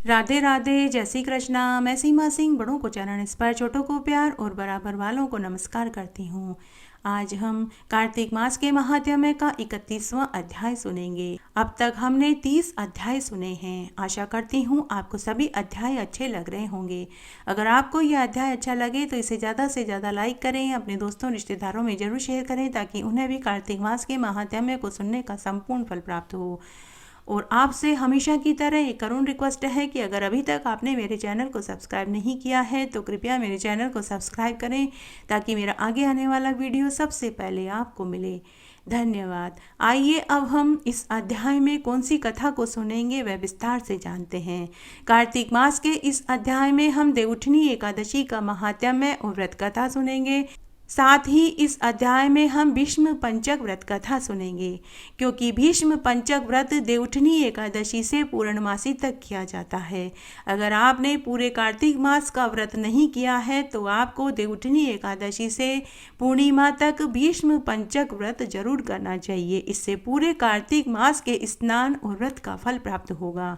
राधे राधे, जय श्री कृष्णा। मैं सीमा सिंह बड़ों को चरण स्पर्श, छोटों को प्यार और बराबर वालों को नमस्कार करती हूँ। आज हम कार्तिक मास के महात्म्य का 31वां अध्याय सुनेंगे। अब तक हमने 30 अध्याय सुने हैं। आशा करती हूँ आपको सभी अध्याय अच्छे लग रहे होंगे। अगर आपको यह अध्याय अच्छा लगे तो इसे ज़्यादा से ज़्यादा लाइक करें, अपने दोस्तों रिश्तेदारों में जरूर शेयर करें ताकि उन्हें भी कार्तिक मास के महात्म्य को सुनने का संपूर्ण फल प्राप्त हो। और आपसे हमेशा की तरह एक करुण रिक्वेस्ट है कि अगर अभी तक आपने मेरे चैनल को सब्सक्राइब नहीं किया है तो कृपया मेरे चैनल को सब्सक्राइब करें ताकि मेरा आगे आने वाला वीडियो सबसे पहले आपको मिले। धन्यवाद। आइए अब हम इस अध्याय में कौन सी कथा को सुनेंगे वह विस्तार से जानते हैं। कार्तिक मास के इस अध्याय में हम देवउठनी एकादशी का महात्म्य और व्रत कथा सुनेंगे। साथ ही इस अध्याय में हम भीष्म पंचक व्रत कथा सुनेंगे, क्योंकि भीष्म पंचक व्रत देवउठनी एकादशी से पूर्णमासी तक किया जाता है। अगर आपने पूरे कार्तिक मास का व्रत नहीं किया है तो आपको देवउठनी एकादशी से पूर्णिमा तक भीष्म पंचक व्रत जरूर करना चाहिए। इससे पूरे कार्तिक मास के स्नान और व्रत का फल प्राप्त होगा।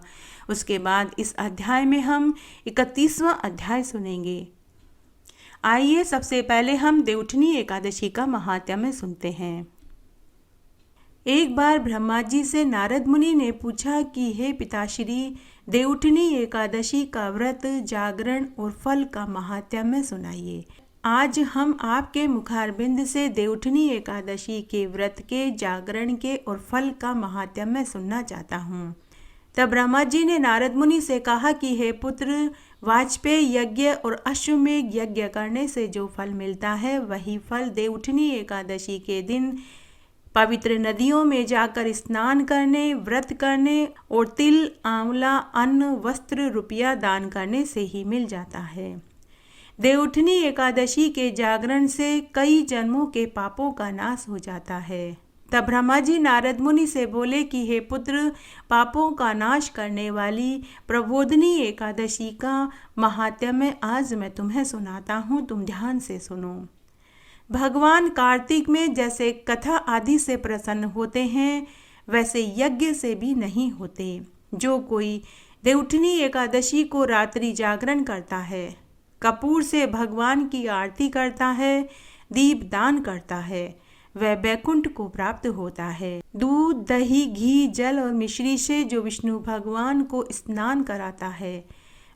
उसके बाद इस अध्याय में हम 31वां अध्याय सुनेंगे। आइए सबसे पहले हम देवउठनी एकादशी का महात्म्य सुनते हैं। एक बार ब्रह्मा जी से नारद मुनि ने पूछा कि हे पिताश्री, देवउठनी एकादशी का व्रत, जागरण और फल का महात्म्य सुनाइए। आज हम आपके मुखारबिंद से देवउठनी एकादशी के व्रत के, जागरण के और फल का महात्म्य सुनना चाहता हूँ। तब ब्रह्मा जी ने नारद मुनि से कहा कि हे पुत्र, वाजपेयी यज्ञ और अश्वमेध यज्ञ करने से जो फल मिलता है वही फल देवउठनी एकादशी के दिन पवित्र नदियों में जाकर स्नान करने, व्रत करने और तिल, आंवला, अन्न, वस्त्र, रुपया दान करने से ही मिल जाता है। देवउठनी एकादशी के जागरण से कई जन्मों के पापों का नाश हो जाता है। तब ब्रह्मा जी नारद मुनि से बोले कि हे पुत्र, पापों का नाश करने वाली प्रबोधिनी एकादशी का महात्म्य आज मैं तुम्हें सुनाता हूँ, तुम ध्यान से सुनो। भगवान कार्तिक में जैसे कथा आदि से प्रसन्न होते हैं वैसे यज्ञ से भी नहीं होते। जो कोई देवउठनी एकादशी को रात्रि जागरण करता है, कपूर से भगवान की आरती करता है, दीप दान करता है, वह बैकुंठ को प्राप्त होता है। दूध, दही, घी, जल और मिश्री से जो विष्णु भगवान को स्नान कराता है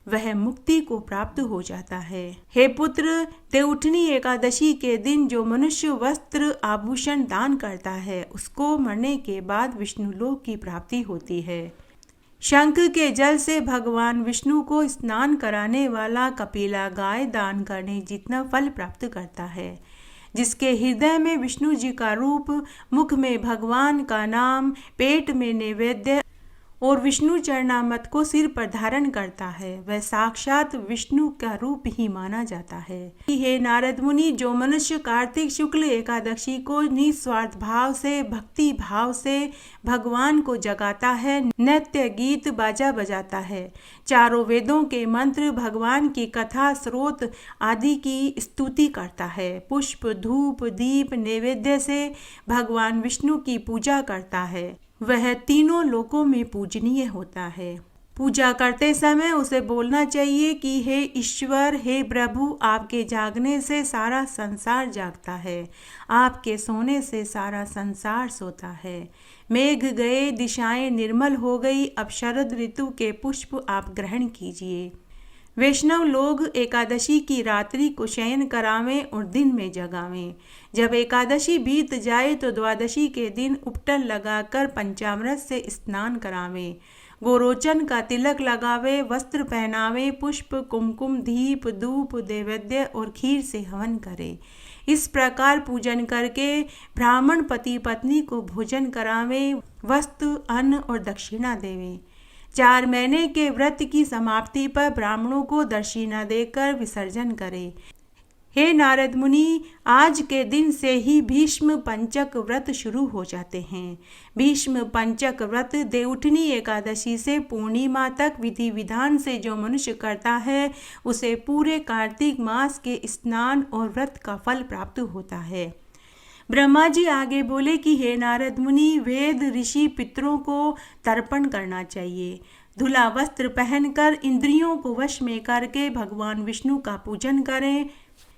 वह मुक्ति को प्राप्त हो जाता है। हे पुत्र, देवउठनी एकादशी के दिन जो मनुष्य वस्त्र, आभूषण दान करता है उसको मरने के बाद विष्णु लोक की प्राप्ति होती है। शंख के जल से भगवान विष्णु को स्नान कराने वाला कपिला गाय दान करने जितना फल प्राप्त करता है। जिसके हृदय में विष्णु जी का रूप, मुख में भगवान का नाम, पेट में नैवेद्य और विष्णु चरणामृत को सिर पर धारण करता है वह साक्षात विष्णु का रूप ही माना जाता है। हे नारद मुनि, जो मनुष्य कार्तिक शुक्ल एकादशी को निस्वार्थ भाव से, भक्ति भाव से भगवान को जगाता है, नृत्य, गीत, बाजा बजाता है, चारों वेदों के मंत्र, भगवान की कथा, स्रोत आदि की स्तुति करता है, पुष्प, धूप, दीप, नैवेद्य से भगवान विष्णु की पूजा करता है, वह तीनों लोकों में पूजनीय होता है। पूजा करते समय उसे बोलना चाहिए कि हे ईश्वर, हे प्रभु, आपके जागने से सारा संसार जागता है, आपके सोने से सारा संसार सोता है। मेघ गए, दिशाएं निर्मल हो गई, अब शरद ऋतु के पुष्प आप ग्रहण कीजिए। वैष्णव लोग एकादशी की रात्रि को शयन करावें और दिन में जगावें। जब एकादशी बीत जाए तो द्वादशी के दिन उपटन लगाकर पंचामृत से स्नान करावें, गोरोचन का तिलक लगावे, वस्त्र पहनावे, पुष्प, कुमकुम, दीप, धूप, नैवेद्य और खीर से हवन करे। इस प्रकार पूजन करके ब्राह्मण पति पत्नी को भोजन करावे, वस्त्र, अन्न और दक्षिणा देवे। 4 महीने के व्रत की समाप्ति पर ब्राह्मणों को दक्षिणा देकर विसर्जन करें। हे नारद मुनि, आज के दिन से ही भीष्म पंचक व्रत शुरू हो जाते हैं। भीष्म पंचक व्रत देवउठनी एकादशी से पूर्णिमा तक विधि विधान से जो मनुष्य करता है उसे पूरे कार्तिक मास के स्नान और व्रत का फल प्राप्त होता है। ब्रह्मा जी आगे बोले कि हे नारद मुनि, वेद, ऋषि, पितरों को तर्पण करना चाहिए। धुला वस्त्र पहनकर इंद्रियों को वश में करके भगवान विष्णु का पूजन करें।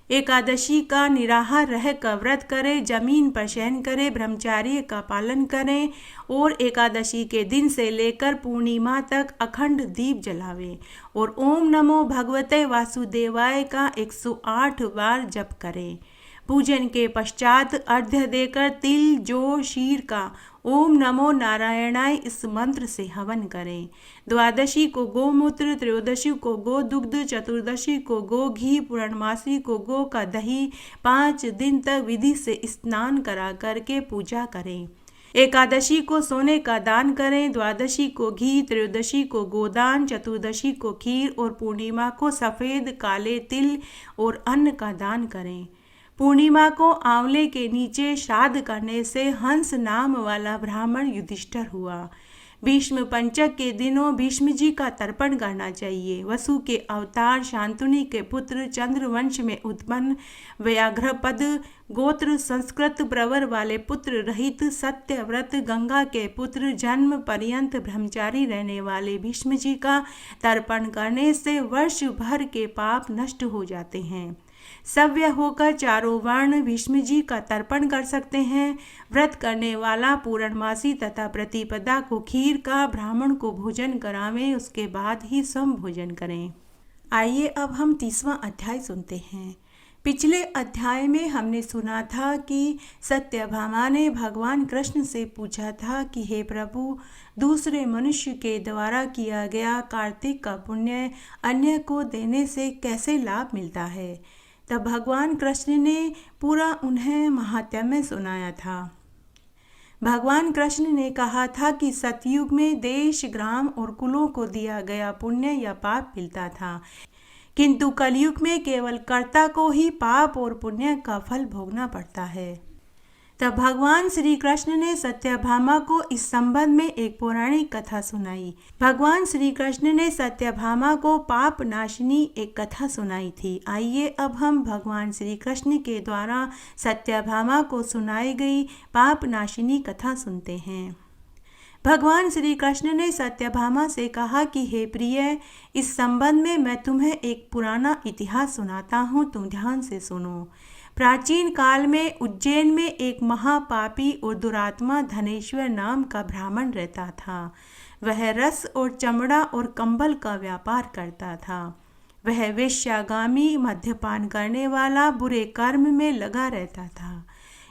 एकादशी का निराहार रह कर व्रत करें, जमीन पर शयन करें, ब्रह्मचार्य का पालन करें और एकादशी के दिन से लेकर पूर्णिमा तक अखंड दीप जलावें और ओम नमो भगवते वासुदेवाय का 108 बार जप करें। पूजन के पश्चात अर्घ्य देकर तिल, जौ, शीर का ओम नमो नारायणाय इस मंत्र से हवन करें। द्वादशी को गोमूत्र, त्रयोदशी को गो दुग्ध, चतुर्दशी को गो घी, पूर्णमासी को गो का दही 5 दिन तक विधि से स्नान करा करके पूजा करें। एकादशी को सोने का दान करें, द्वादशी को घी, त्रयोदशी को गोदान, चतुर्दशी को खीर और पूर्णिमा को सफ़ेद काले तिल और अन्न का दान करें। पूर्णिमा को आंवले के नीचे श्राद्ध करने से हंस नाम वाला ब्राह्मण युधिष्ठिर हुआ। भीष्म पंचक के दिनों भीष्म जी का तर्पण करना चाहिए। वसु के अवतार शांतनु के पुत्र चंद्रवंश में उत्पन्न व्याघ्रपद गोत्र संस्कृत प्रवर वाले पुत्र रहित सत्यव्रत गंगा के पुत्र जन्म पर्यंत ब्रह्मचारी रहने वाले भीष्म जी का तर्पण करने से वर्ष भर के पाप नष्ट हो जाते हैं। सभ्य होकर चारों वर्ण भीष्म जी का तर्पण कर सकते हैं। व्रत करने वाला पूर्णमासी तथा प्रतिपदा को खीर का ब्राह्मण को भोजन करावें, उसके बाद ही स्वयं भोजन करें। आइए अब हम 30वां अध्याय सुनते हैं। पिछले अध्याय में हमने सुना था कि सत्यभामा ने भगवान कृष्ण से पूछा था कि हे प्रभु, दूसरे मनुष्य के द्वारा किया गया कार्तिक का पुण्य अन्य को देने से कैसे लाभ मिलता है। तब भगवान कृष्ण ने पूरा उन्हें महात्म्य सुनाया था। भगवान कृष्ण ने कहा था कि सतयुग में देश, ग्राम और कुलों को दिया गया पुण्य या पाप मिलता था, किंतु कलयुग में केवल कर्ता को ही पाप और पुण्य का फल भोगना पड़ता है। तब भगवान श्री कृष्ण ने सत्यभामा को इस संबंध में एक पौराणिक कथा सुनाई। भगवान श्री कृष्ण ने सत्यभामा को पाप नाशिनी एक कथा सुनाई थी। आइए अब हम भगवान श्री कृष्ण के द्वारा सत्यभामा को सुनाई गई पाप नाशिनी कथा सुनते हैं। भगवान श्री कृष्ण ने सत्यभामा से कहा कि हे प्रिय, इस संबंध में मैं तुम्हें एक पुराना इतिहास सुनाता हूँ, तुम ध्यान से सुनो। प्राचीन काल में उज्जैन में एक महापापी और दुरात्मा धनेश्वर नाम का ब्राह्मण रहता था। वह रस और चमड़ा और कंबल का व्यापार करता था। वह वेश्यागामी, मद्यपान करने वाला, बुरे कर्म में लगा रहता था।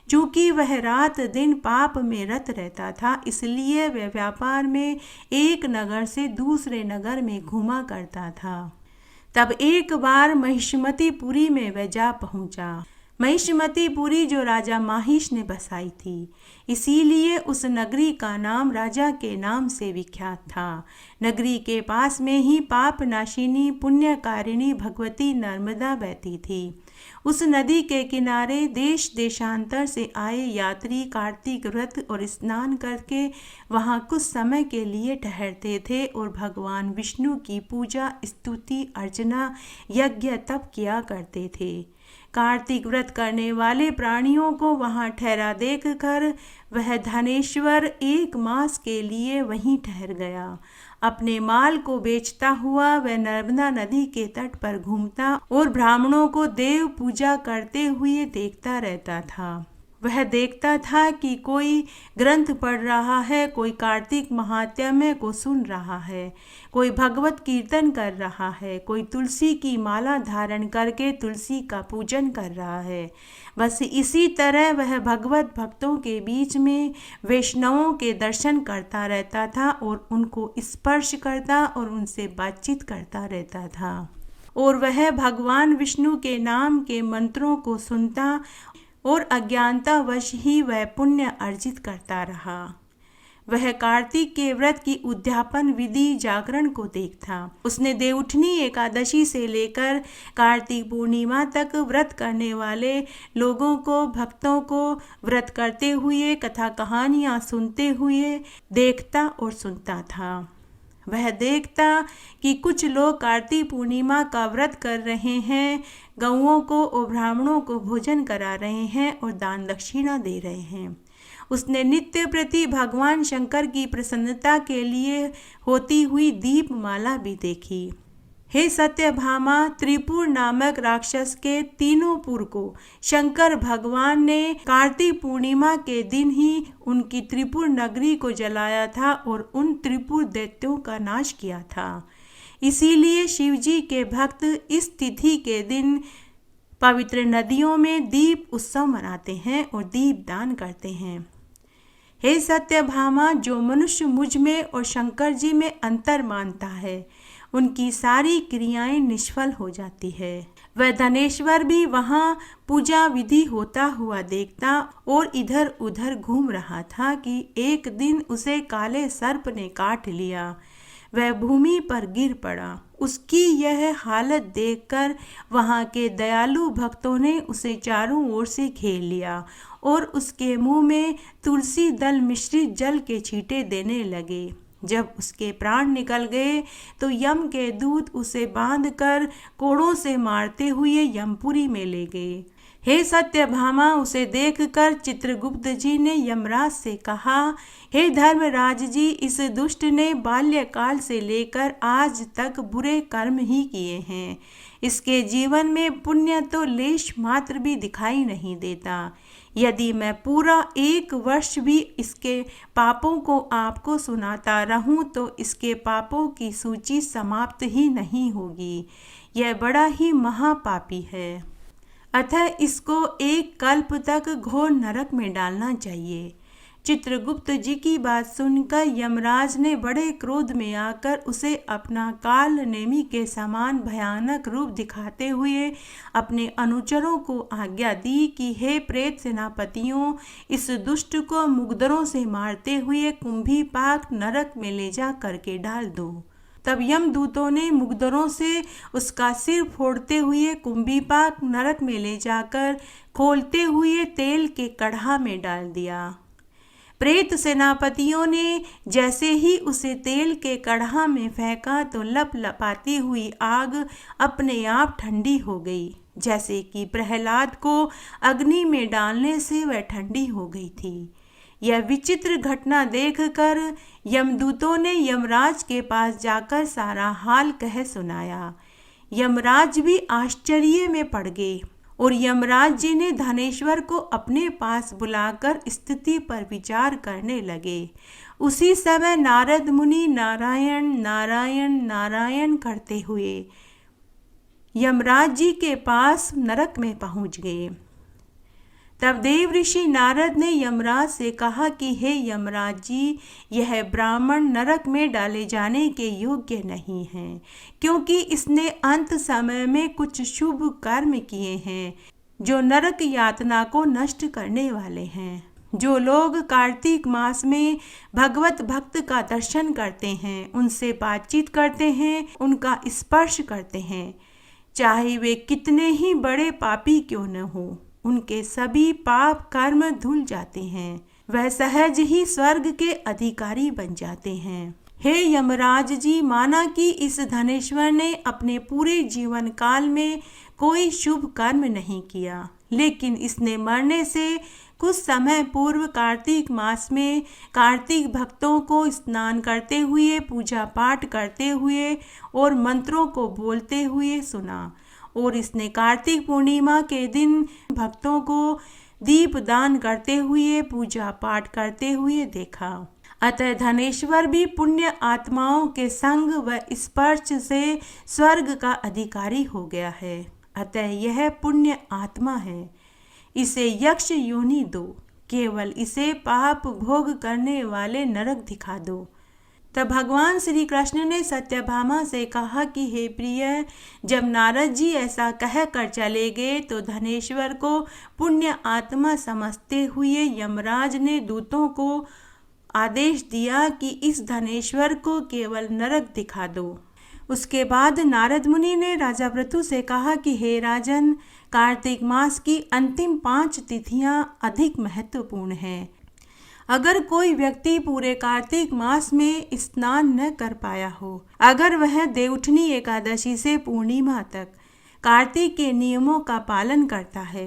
चूँकि वह रात दिन पाप में रत रहता था, इसलिए वह व्यापार में एक नगर से दूसरे नगर में घूमा करता था। तब एक बार महिष्मतीपुरी में वह जा पहुँचा। महिष्मतीपुरी जो राजा माहिष ने बसाई थी, इसीलिए उस नगरी का नाम राजा के नाम से विख्यात था। नगरी के पास में ही पाप नाशिनी पुण्यकारिणी भगवती नर्मदा बहती थी। उस नदी के किनारे देश देशांतर से आए यात्री कार्तिक व्रत और स्नान करके वहाँ कुछ समय के लिए ठहरते थे और भगवान विष्णु की पूजा, स्तुति, अर्चना, यज्ञ तप किया करते थे। कार्तिक व्रत करने वाले प्राणियों को वहाँ ठहरा देख कर वह धनेश्वर 1 मास के लिए वहीं ठहर गया। अपने माल को बेचता हुआ वह नर्मदा नदी के तट पर घूमता और ब्राह्मणों को देव पूजा करते हुए देखता रहता था। वह देखता था कि कोई ग्रंथ पढ़ रहा है, कोई कार्तिक महात्म्य को सुन रहा है, कोई भगवत कीर्तन कर रहा है, कोई तुलसी की माला धारण करके तुलसी का पूजन कर रहा है। बस इसी तरह वह भगवत भक्तों के बीच में वैष्णवों के दर्शन करता रहता था और उनको स्पर्श करता और उनसे बातचीत करता रहता था। और वह भगवान विष्णु के नाम के मंत्रों को सुनता और अज्ञानतावश ही वह पुण्य अर्जित करता रहा। वह कार्तिक के व्रत की उद्यापन विधि जागरण को देखता। उसने देवउठनी एकादशी से लेकर कार्तिक पूर्णिमा तक व्रत करने वाले लोगों को, भक्तों को व्रत करते हुए, कथा कहानियाँ सुनते हुए देखता और सुनता था। वह देखता कि कुछ लोग कार्तिक पूर्णिमा का व्रत कर रहे हैं, गौओं को और ब्राह्मणों को भोजन करा रहे हैं और दान दक्षिणा दे रहे हैं। उसने नित्य प्रति भगवान शंकर की प्रसन्नता के लिए होती हुई दीपमाला भी देखी। हे सत्यभामा, त्रिपुर नामक राक्षस के तीनों पुर को शंकर भगवान ने कार्तिक पूर्णिमा के दिन ही उनकी त्रिपुर नगरी को जलाया था और उन त्रिपुर दैत्यों का नाश किया था। इसीलिए शिवजी के भक्त इस तिथि के दिन पवित्र नदियों में दीप उत्सव मनाते हैं और दीप दान करते हैं। हे सत्यभामा, जो मनुष्य मुझ में और शंकर जी में अंतर मानता है, उनकी सारी क्रियाएं निष्फल हो जाती है। वह धनेश्वर भी वहाँ पूजा विधि होता हुआ देखता और इधर उधर घूम रहा था कि एक दिन उसे काले सर्प ने काट लिया। वह भूमि पर गिर पड़ा। उसकी यह हालत देखकर वहाँ के दयालु भक्तों ने उसे चारों ओर से घेर लिया और उसके मुंह में तुलसी दल मिश्रित जल के छींटे देने लगे। जब उसके प्राण निकल गए तो यम के दूत उसे बांधकर कोड़ों से मारते हुए यमपुरी में ले गए। हे सत्यभामा, उसे देखकर चित्रगुप्त जी ने यमराज से कहा, हे धर्मराज जी, इस दुष्ट ने बाल्यकाल से लेकर आज तक बुरे कर्म ही किए हैं। इसके जीवन में पुण्य तो लेश मात्र भी दिखाई नहीं देता। यदि मैं पूरा 1 वर्ष भी इसके पापों को आपको सुनाता रहूं तो इसके पापों की सूची समाप्त ही नहीं होगी। यह बड़ा ही महापापी है, अतः इसको 1 कल्प तक घोर नरक में डालना चाहिए। चित्रगुप्त जी की बात सुनकर यमराज ने बड़े क्रोध में आकर उसे अपना काल नेमी के समान भयानक रूप दिखाते हुए अपने अनुचरों को आज्ञा दी कि हे प्रेत सेनापतियों, इस दुष्ट को मुग्दरों से मारते हुए कुंभीपाक नरक में ले जा करके डाल दो। तब यमदूतों ने मुग्दरों से उसका सिर फोड़ते हुए कुंभीपाक नरक में ले जाकर खोलते हुए तेल के कढ़ा में डाल दिया। प्रेत सेनापतियों ने जैसे ही उसे तेल के कढ़ा में फेंका तो लपलपाती हुई आग अपने आप ठंडी हो गई, जैसे कि प्रहलाद को अग्नि में डालने से वह ठंडी हो गई थी। यह विचित्र घटना देखकर यमदूतों ने यमराज के पास जाकर सारा हाल कह सुनाया। यमराज भी आश्चर्य में पड़ गए और यमराज जी ने धनेश्वर को अपने पास बुलाकर स्थिति पर विचार करने लगे। उसी समय नारद मुनि नारायण नारायण नारायण करते हुए यमराज जी के पास नरक में पहुंच गए। तब देव ऋषि नारद ने यमराज से कहा कि हे यमराज जी, यह ब्राह्मण नरक में डाले जाने के योग्य नहीं है, क्योंकि इसने अंत समय में कुछ शुभ कर्म किए हैं जो नरक यातना को नष्ट करने वाले हैं। जो लोग कार्तिक मास में भगवत भक्त का दर्शन करते हैं, उनसे बातचीत करते हैं, उनका स्पर्श करते हैं, चाहे वे कितने ही बड़े पापी क्यों न हो, उनके सभी पाप कर्म धुल जाते हैं। वह सहज ही स्वर्ग के अधिकारी बन जाते हैं। हे यमराज जी, माना कि इस धनेश्वर ने अपने पूरे जीवन काल में कोई शुभ कर्म नहीं किया, लेकिन इसने मरने से कुछ समय पूर्व कार्तिक मास में कार्तिक भक्तों को स्नान करते हुए, पूजा पाठ करते हुए और मंत्रों को बोलते हुए सुना, और इसने कार्तिक पूर्णिमा के दिन भक्तों को दीप दान करते हुए, पूजा पाठ करते हुए देखा। अतः धनेश्वर भी पुण्य आत्माओं के संग व स्पर्श से स्वर्ग का अधिकारी हो गया है। अतः यह पुण्य आत्मा है, इसे यक्ष योनि दो, केवल इसे पाप भोग करने वाले नरक दिखा दो। तब भगवान श्री कृष्ण ने सत्यभामा से कहा कि हे प्रिय, जब नारद जी ऐसा कह कर चले गए तो धनेश्वर को पुण्य आत्मा समझते हुए यमराज ने दूतों को आदेश दिया कि इस धनेश्वर को केवल नरक दिखा दो। उसके बाद नारद मुनि ने राजा पृथु से कहा कि हे राजन, कार्तिक मास की अंतिम 5 तिथियां अधिक महत्वपूर्ण हैं। अगर कोई व्यक्ति पूरे कार्तिक मास में स्नान न कर पाया हो, अगर वह देवउठनी एकादशी से पूर्णिमा तक कार्तिक के नियमों का पालन करता है,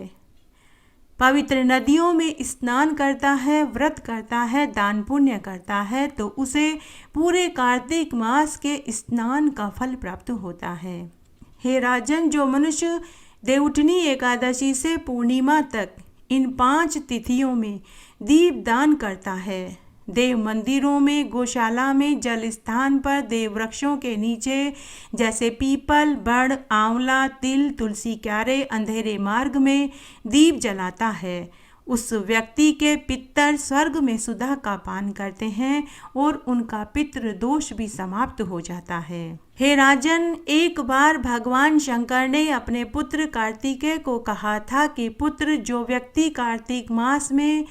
पवित्र नदियों में स्नान करता है, व्रत करता है, दान पुण्य करता है, तो उसे पूरे कार्तिक मास के स्नान का फल प्राप्त होता है। हे राजन, जो मनुष्य देवउठनी एकादशी से पूर्णिमा तक इन 5 तिथियों में दीप दान करता है, देव मंदिरों में, गौशाला में, जल स्थान पर, देव वृक्षों के नीचे जैसे पीपल, बड़, आंवला, तिल, तुलसी क्यारे, अंधेरे मार्ग में दीप जलाता है, उस व्यक्ति के पितर स्वर्ग में सुधा का पान करते हैं और उनका पितृ दोष भी समाप्त हो जाता है। हे राजन, एक बार भगवान शंकर ने अपने पुत्र कार्तिकेय को कहा था कि पुत्र, जो व्यक्ति कार्तिक मास में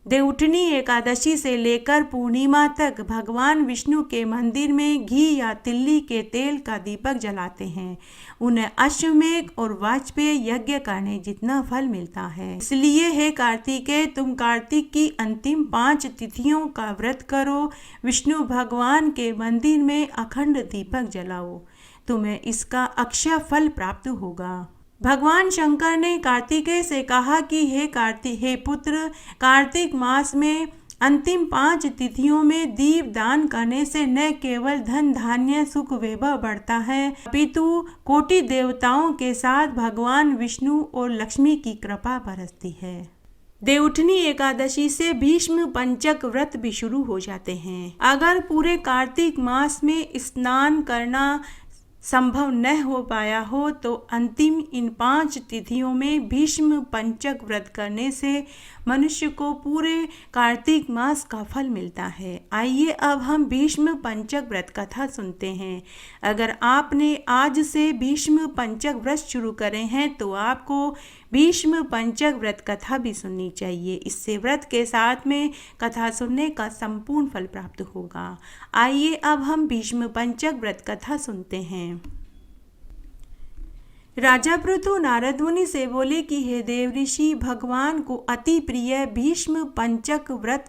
देवउठनी एकादशी से लेकर पूर्णिमा तक भगवान विष्णु के मंदिर में घी या तिल्ली के तेल का दीपक जलाते हैं, उन्हें अश्वमेध और वाजपेय यज्ञ करने जितना फल मिलता है। इसलिए हे कार्तिकेय, तुम कार्तिक की अंतिम 5 तिथियों का व्रत करो, विष्णु भगवान के मंदिर में अखंड दीपक जलाओ, तुम्हें इसका अक्षय फल प्राप्त होगा। भगवान शंकर ने कार्तिकेय से कहा कि हे पुत्र, कार्तिक मास में अंतिम 5 तिथियों में दीप दान करने से न केवल धन धान्य सुख वैभव बढ़ता है, अपितु कोटि देवताओं के साथ भगवान विष्णु और लक्ष्मी की कृपा बरसती है। देवउठनी एकादशी से भीष्म पंचक व्रत भी शुरू हो जाते हैं। अगर पूरे कार्तिक मास में स्नान करना संभव न हो पाया हो तो अंतिम इन 5 तिथियों में भीष्म पंचक व्रत करने से मनुष्य को पूरे कार्तिक मास का फल मिलता है। आइए अब हम भीष्म पंचक व्रत कथा सुनते हैं। अगर आपने आज से भीष्म पंचक व्रत शुरू करे हैं तो आपको भीष्म पंचक व्रत कथा भी सुननी चाहिए। इससे व्रत के साथ में कथा सुनने का संपूर्ण फल प्राप्त होगा। आइए अब हम भीष्म पंचक व्रत कथा सुनते हैं। राजा पृथु नारद मुनि से बोले कि हे देव ऋषि, भगवान को अति प्रिय भीष्म पंचक व्रत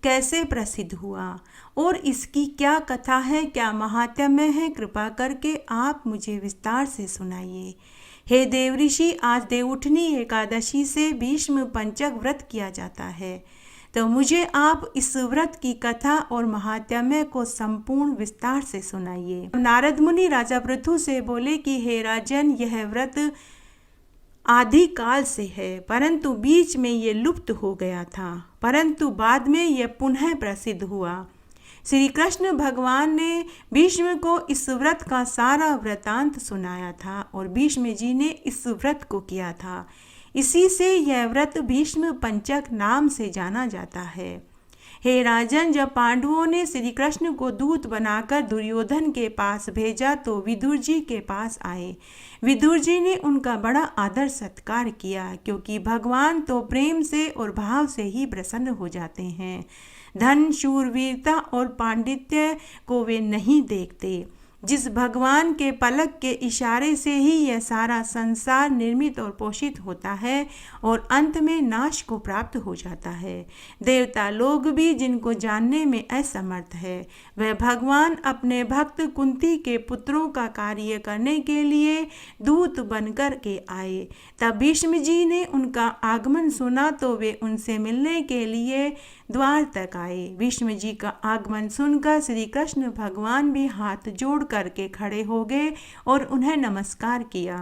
कैसे प्रसिद्ध हुआ और इसकी क्या कथा है, क्या महात्म्य है, कृपा करके आप मुझे विस्तार से सुनाइए। हे देव ऋषि, आज देवउठनी एकादशी से भीष्म पंचक व्रत किया जाता है, तो मुझे आप इस व्रत की कथा और महात्म्य को संपूर्ण विस्तार से सुनाइए। नारद मुनि राजा पृथु से बोले कि हे राजन, यह व्रत आदि काल से है, परंतु बीच में ये लुप्त हो गया था, परंतु बाद में यह पुनः प्रसिद्ध हुआ। श्री कृष्ण भगवान ने भीष्म को इस व्रत का सारा वृतांत सुनाया था और भीष्म जी ने इस व्रत को किया था। इसी से यह व्रत भीष्म पंचक नाम से जाना जाता है। हे राजन, जब पांडवों ने श्री कृष्ण को दूत बनाकर दुर्योधन के पास भेजा तो विदुर जी के पास आए। विदुर जी ने उनका बड़ा आदर सत्कार किया, क्योंकि भगवान तो प्रेम से और भाव से ही प्रसन्न हो जाते हैं। धन, शूरवीरता और पांडित्य को वे नहीं देखते। जिस भगवान के पलक के इशारे से ही यह सारा संसार निर्मित और पोषित होता है और अंत में नाश को प्राप्त हो जाता है। देवता लोग भी जिनको जानने में असमर्थ है, वह भगवान अपने भक्त कुंती के पुत्रों का कार्य करने के लिए दूत बनकर के आए। तब भीष्म जी ने उनका आगमन सुना तो वे उनसे मिलने के लिए द्वार तक आए। भीष्म जी का आगमन सुनकर श्री कृष्ण भगवान भी हाथ जोड़ करके खड़े हो गए और उन्हें नमस्कार किया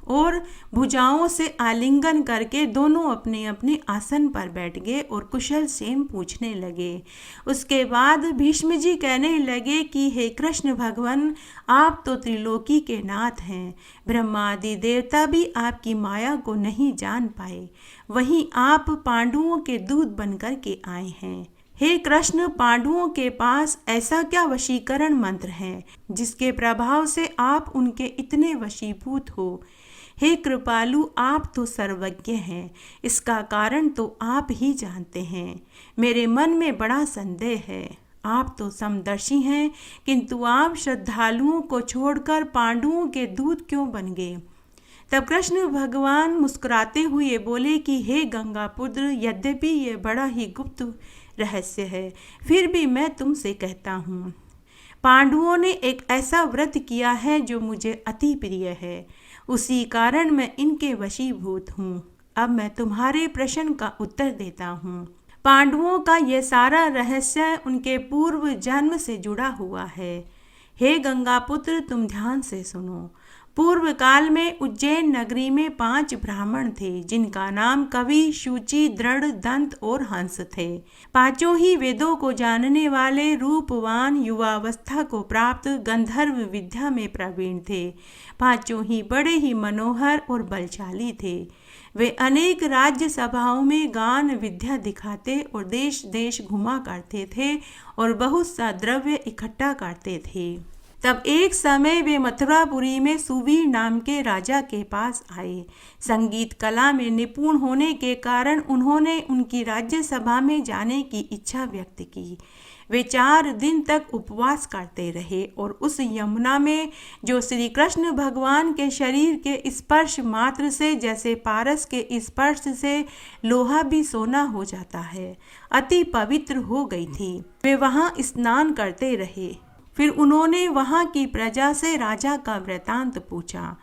और भुजाओं से आलिंगन करके दोनों अपने अपने आसन पर बैठ गए और कुशल क्षेम पूछने लगे। उसके बाद भीष्म जी कहने लगे कि हे कृष्ण भगवान, आप तो त्रिलोकी के नाथ हैं। ब्रह्मा आदि देवता भी आपकी माया को नहीं जान पाए, वहीं आप पांडवों के दूत बनकर के आए हैं। हे कृष्ण, पांडवों के पास ऐसा क्या वशीकरण मंत्र है जिसके प्रभाव से आप उनके इतने वशीभूत हो। हे कृपालु, आप तो सर्वज्ञ हैं, इसका कारण तो आप ही जानते हैं। मेरे मन में बड़ा संदेह है। आप तो समदर्शी हैं, किंतु आप श्रद्धालुओं को छोड़कर पांडवों के दूत क्यों बन गए। तब कृष्ण भगवान मुस्कुराते हुए बोले कि हे गंगापुत्र, यद्यपि ये बड़ा ही गुप्त रहस्य है, फिर भी मैं तुमसे कहता हूँ। पांडवों ने एक ऐसा व्रत किया है जो मुझे अति प्रिय है, उसी कारण मैं इनके वशीभूत हूँ। अब मैं तुम्हारे प्रश्न का उत्तर देता हूँ। पांडवों का यह सारा रहस्य उनके पूर्व जन्म से जुड़ा हुआ है। हे गंगापुत्र, तुम ध्यान से सुनो। पूर्व काल में उज्जैन नगरी में 5 ब्राह्मण थे, जिनका नाम कवि, शुचि, दृढ़, दंत और हंस थे। पांचों ही वेदों को जानने वाले, रूपवान, युवावस्था को प्राप्त, गंधर्व विद्या में प्रवीण थे। पांचों ही बड़े ही मनोहर और बलशाली थे। वे अनेक राज्य सभाओं में गान विद्या दिखाते और देश देश घुमा करते थे और बहुत सा द्रव्य इकट्ठा करते थे। तब एक समय वे मथुरापुरी में सुवीर नाम के राजा के पास आए। संगीत कला में निपुण होने के कारण उन्होंने उनकी राज्य सभा में जाने की इच्छा व्यक्त की। वे 4 दिन तक उपवास करते रहे और उस यमुना में, जो श्री कृष्ण भगवान के शरीर के स्पर्श मात्र से, जैसे पारस के स्पर्श से लोहा भी सोना हो जाता है, अति पवित्र हो गई थी। वे वहाँ स्नान करते रहे। फिर उन्होंने वहाँ की प्रजा से राजा का वृतांत पूछा।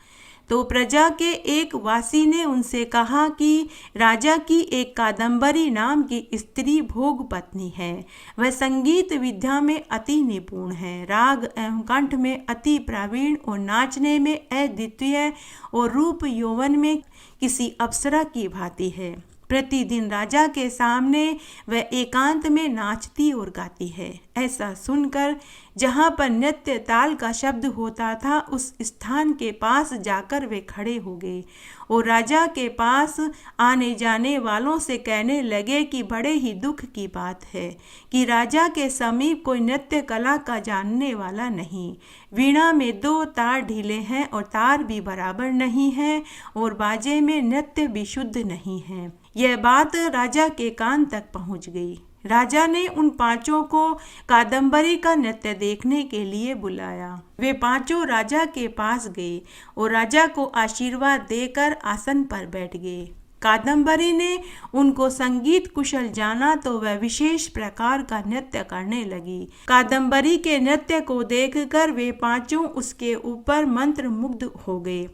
तो प्रजा के एक वासी ने उनसे कहा कि राजा की एक कादम्बरी नाम की स्त्री भोग पत्नी है। वह संगीत विद्या में अति निपुण है, राग एवं कंठ में अति प्रवीण और नाचने में अद्वितीय और रूप यौवन में किसी अप्सरा की भांति है। प्रतिदिन राजा के सामने वह एकांत में नाचती और गाती है। ऐसा सुनकर जहाँ पर नृत्य ताल का शब्द होता था, उस स्थान के पास जाकर वे खड़े हो गए और राजा के पास आने जाने वालों से कहने लगे कि बड़े ही दुख की बात है कि राजा के समीप कोई नृत्य कला का जानने वाला नहीं। वीणा में 2 तार ढीले हैं और तार भी बराबर नहीं हैं और बाजे में नृत्य भी शुद्ध नहीं है। यह बात राजा के कान तक पहुंच गई। राजा ने उन 5 को कादम्बरी का नृत्य देखने के लिए बुलाया। वे 5 राजा के पास गए और राजा को आशीर्वाद देकर आसन पर बैठ गए। कादम्बरी ने उनको संगीत कुशल जाना तो वह विशेष प्रकार का नृत्य करने लगी। कादम्बरी के नृत्य को देखकर वे 5 उसके ऊपर मंत्र मुग्ध हो गए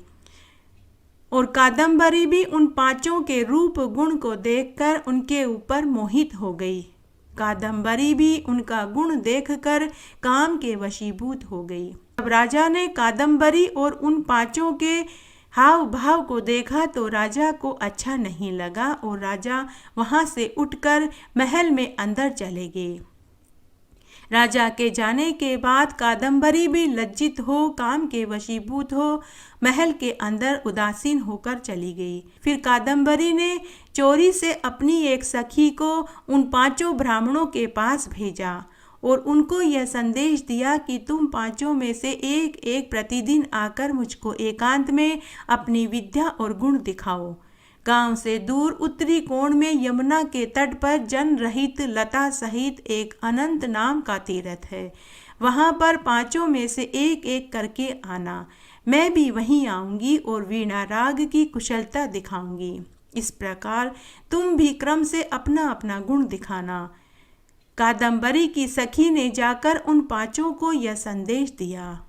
और कादम्बरी भी उन 5 के रूप गुण को देखकर उनके ऊपर मोहित हो गई। कादम्बरी भी उनका गुण देखकर काम के वशीभूत हो गई। अब राजा ने कादम्बरी और उन 5 के हाव भाव को देखा तो राजा को अच्छा नहीं लगा और राजा वहां से उठकर महल में अंदर चले गए। राजा के जाने के बाद कादम्बरी भी लज्जित हो, काम के वशीभूत हो, महल के अंदर उदासीन होकर चली गई। फिर कादम्बरी ने चोरी से अपनी एक सखी को उन 5 ब्राह्मणों के पास भेजा और उनको यह संदेश दिया कि तुम 5 में से एक एक प्रतिदिन आकर मुझको एकांत में अपनी विद्या और गुण दिखाओ। गांव से दूर उत्तरी कोण में यमुना के तट पर जन रहित लता सहित एक अनंत नाम का तीर्थ है। वहां पर 5 में से एक एक करके आना। मैं भी वहीं आऊंगी और वीणा राग की कुशलता दिखाऊंगी। इस प्रकार तुम भी क्रम से अपना अपना गुण दिखाना। कादम्बरी की सखी ने जाकर उन 5 को यह संदेश दिया।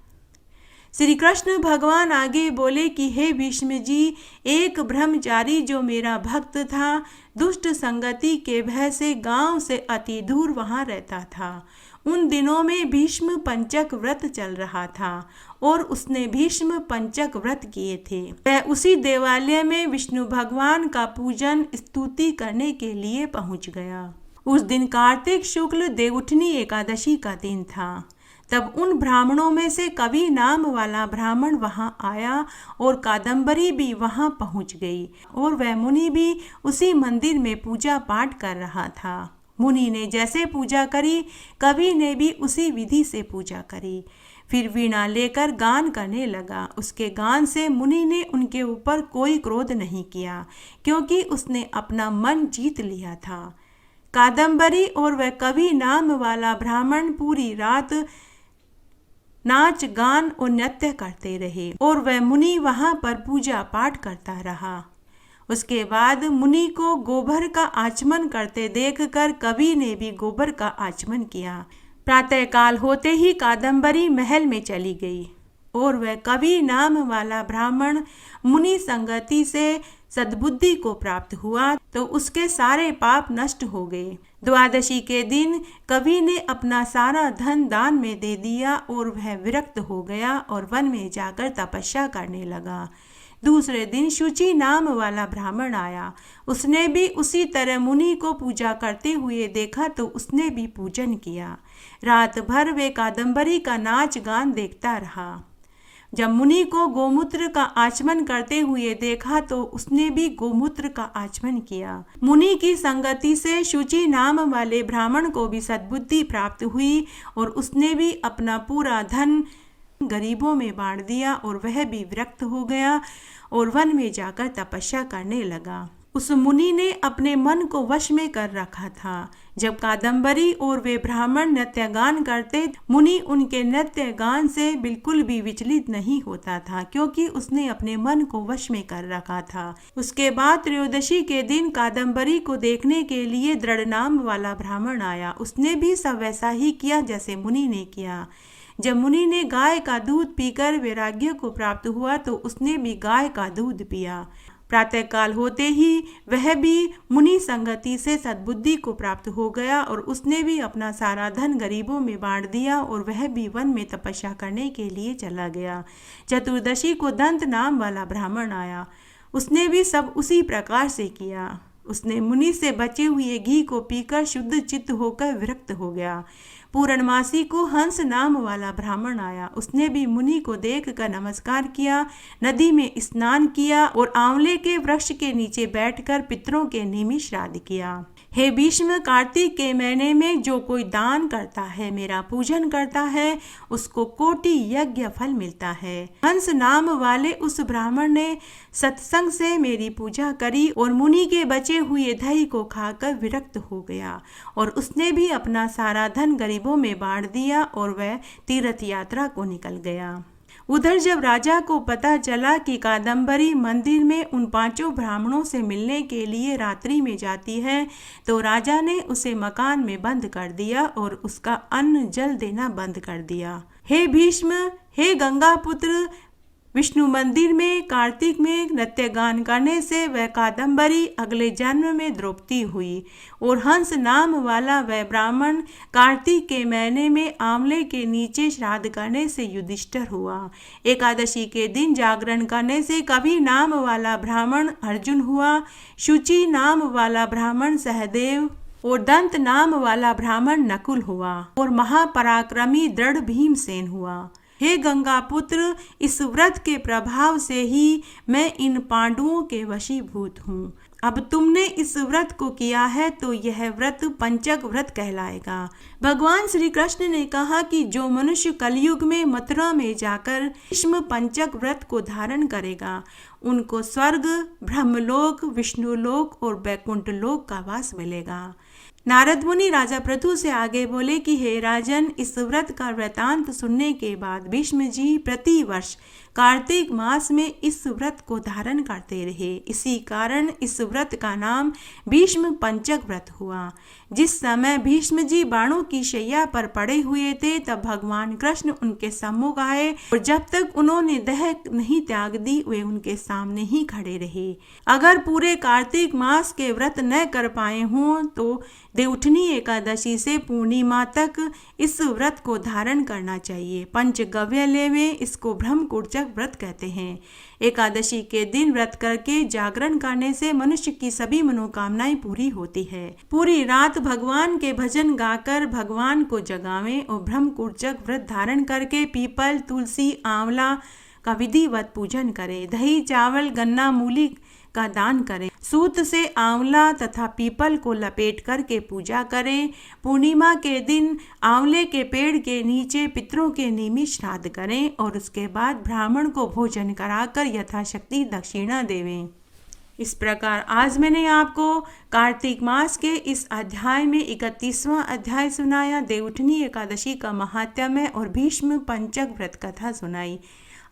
श्री कृष्ण भगवान आगे बोले कि हे भीष्म जी, एक ब्रह्मचारी जो मेरा भक्त था, दुष्ट संगति के भय से गांव से अति दूर वहां रहता था। उन दिनों में भीष्म पंचक व्रत चल रहा था और उसने भीष्म पंचक व्रत किए थे। वह उसी देवालय में विष्णु भगवान का पूजन स्तुति करने के लिए पहुंच गया। उस दिन कार्तिक शुक्ल देवउठनी एकादशी का दिन था। तब उन ब्राह्मणों में से कवि नाम वाला ब्राह्मण वहां आया और कादम्बरी भी वहां पहुंच गई और वह मुनि भी उसी मंदिर में पूजा पाठ कर रहा था। मुनि ने जैसे पूजा करी, कवि ने भी उसी विधि से पूजा करी। फिर वीणा लेकर गान करने लगा। उसके गान से मुनि ने उनके ऊपर कोई क्रोध नहीं किया, क्योंकि उसने अपना मन जीत लिया था। कादम्बरी और वह कवि नाम वाला ब्राह्मण पूरी रात नाच गान और नृत्य करते रहे और वह मुनि वहां पर पूजा पाठ करता रहा। उसके बाद मुनि को गोबर का आचमन करते देखकर कवि ने भी गोबर का आचमन किया। प्रातःकाल होते ही कादम्बरी महल में चली गई। और वह कवि नाम वाला ब्राह्मण मुनि संगति से सद्बुद्धि को प्राप्त हुआ तो उसके सारे पाप नष्ट हो गए। द्वादशी के दिन कवि ने अपना सारा धन दान में दे दिया और वह विरक्त हो गया और वन में जाकर तपस्या करने लगा। दूसरे दिन शुचि नाम वाला ब्राह्मण आया। उसने भी उसी तरह मुनि को पूजा करते हुए देखा तो उसने भी पूजन किया। रात भर वे कादम्बरी का नाच गान देखता रहा। जब मुनि को गोमूत्र का आचमन करते हुए देखा तो उसने भी गोमूत्र का आचमन किया। मुनि की संगति से शुचि नाम वाले ब्राह्मण को भी सद्बुद्धि प्राप्त हुई और उसने भी अपना पूरा धन गरीबों में बांट दिया और वह भी विरक्त हो गया और वन में जाकर तपस्या करने लगा। उस मुनि ने अपने मन को वश में कर रखा था। जब कादम्बरी और वे ब्राह्मण नृत्य गान करते, मुनि उनके नृत्य गान से बिल्कुल भी विचलित नहीं होता था, क्योंकि उसने अपने मन को वश में कर रखा था। उसके बाद त्रयोदशी के दिन कादम्बरी को देखने के लिए दृढ़ नाम वाला ब्राह्मण आया। उसने भी सब वैसा ही किया जैसे मुनि ने किया। जब मुनि ने गाय का दूध पीकर वैराग्य को प्राप्त हुआ तो उसने भी गाय का दूध पिया। प्रातःकाल होते ही वह भी मुनि संगति से सद्बुद्धि को प्राप्त हो गया और उसने भी अपना सारा धन गरीबों में बांट दिया और वह भी वन में तपस्या करने के लिए चला गया। चतुर्दशी को दंत नाम वाला ब्राह्मण आया। उसने भी सब उसी प्रकार से किया। उसने मुनि से बचे हुए घी को पीकर शुद्ध चित्त होकर विरक्त हो गया। पूर्णमासी को हंस नाम वाला ब्राह्मण आया। उसने भी मुनि को देखकर नमस्कार किया, नदी में स्नान किया और आंवले के वृक्ष के नीचे बैठकर पितरों के निमित्त श्राद्ध किया। हे भीष्म, कार्तिक के महीने में जो कोई दान करता है, मेरा पूजन करता है, उसको कोटि यज्ञ फल मिलता है। हंस नाम वाले उस ब्राह्मण ने सत्संग से मेरी पूजा करी और मुनि के बचे हुए दही को खाकर विरक्त हो गया और उसने भी अपना सारा धन गरीबों में बांट दिया और वह तीर्थ यात्रा को निकल गया। उधर जब राजा को पता चला कि कादम्बरी मंदिर में उन 5 ब्राह्मणों से मिलने के लिए रात्रि में जाती है तो राजा ने उसे मकान में बंद कर दिया और उसका अन्न जल देना बंद कर दिया। हे भीष्म, हे गंगा पुत्र, विष्णु मंदिर में कार्तिक में नृत्य गान करने से वह कादम्बरी अगले जन्म में द्रौपदी हुई और हंस नाम वाला वह ब्राह्मण कार्तिक के महीने में आंवले के नीचे श्राद्ध करने से युधिष्ठिर हुआ। एकादशी के दिन जागरण करने से कवि नाम वाला ब्राह्मण अर्जुन हुआ। शुचि नाम वाला ब्राह्मण सहदेव और दंत नाम वाला ब्राह्मण नकुल हुआ और महापराक्रमी दृढ़ भीमसेन हुआ। हे गंगा पुत्र, इस व्रत के प्रभाव से ही मैं इन पांडवों के वशीभूत हूँ। अब तुमने इस व्रत को किया है तो यह व्रत पंचक व्रत कहलाएगा। भगवान श्री कृष्ण ने कहा कि जो मनुष्य कलयुग में मथुरा में जाकर भीष्म पंचक व्रत को धारण करेगा, उनको स्वर्ग, ब्रह्मलोक, विष्णुलोक और वैकुंठ लोक का वास मिलेगा। नारद मुनि राजा पृथु से आगे बोले कि हे राजन, इस व्रत का वृतांत सुनने के बाद भीष्म जी प्रति वर्ष कार्तिक मास में इस व्रत को धारण करते रहे। इसी कारण इस व्रत का नाम भीष्म पंचक व्रत हुआ। जिस समय भीष्म जी बाणों की शैया पर पड़े हुए थे तब भगवान कृष्ण उनके सम्मुख आए और जब तक उन्होंने देह नहीं त्याग दी वे उनके सामने ही खड़े रहे। अगर पूरे कार्तिक मास के व्रत न कर पाए हों तो देवउठनी एकादशी से पूर्णिमा तक इस व्रत को धारण करना चाहिए। पंचगव्य लेवे, इसको ब्रह्मकुर्चक व्रत कहते हैं। एकादशी के दिन व्रत करके जागरण करने से मनुष्य की सभी मनोकामनाएं पूरी होती है। पूरी रात भगवान के भजन गाकर भगवान को जगावें और ब्रह्मकुर्चक व्रत धारण करके पीपल, तुलसी, आंवला का विधिवत पूजन करें। दही, चावल, गन्ना, मूली का दान करें। सूत से आंवला तथा पीपल को लपेट करके पूजा करें। पूर्णिमा के दिन आंवले के पेड़ के नीचे पितरों के निमित्त श्राद्ध करें और उसके बाद ब्राह्मण को भोजन कराकर यथाशक्ति दक्षिणा देवें। इस प्रकार आज मैंने आपको कार्तिक मास के इस अध्याय में 31वां अध्याय सुनाया। देवउठनी एकादशी का महात्म्य और भीष्म पंचक व्रत कथा सुनाई।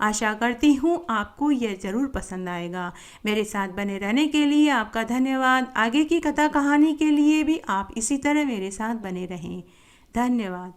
आशा करती हूँ आपको यह ज़रूर पसंद आएगा। मेरे साथ बने रहने के लिए आपका धन्यवाद। आगे की कथा कहानी के लिए भी आप इसी तरह मेरे साथ बने रहें। धन्यवाद।